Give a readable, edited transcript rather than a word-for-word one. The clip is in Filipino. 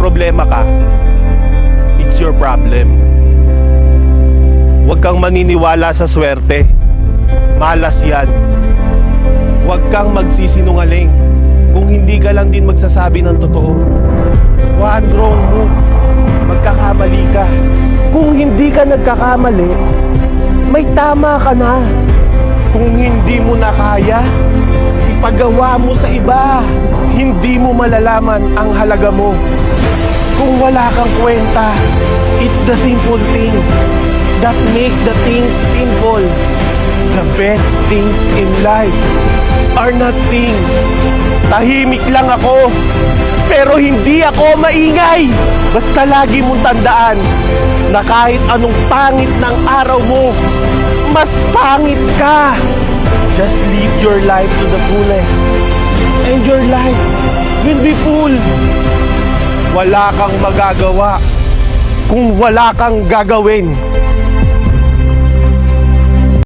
problema ka, it's your problem. Huwag kang maniniwala sa swerte. Malas yan. Huwag kang magsisinungaling kung hindi ka lang din magsasabi ng totoo. One wrong move, magkakamali ka. Kung hindi ka nagkakamali, may tama ka na. Kung hindi mo na kaya, ipagawa mo sa iba. Hindi mo malalaman ang halaga mo kung wala kang kwenta. It's the simple things that make the things simple. The best things in life are not things. Tahimik lang ako, pero hindi ako maingay. Basta lagi mong tandaan na kahit anong pangit ng araw mo, mas pangit ka. Just live your life to the fullest, and your life will be full. Wala kang magagawa kung wala kang gagawin.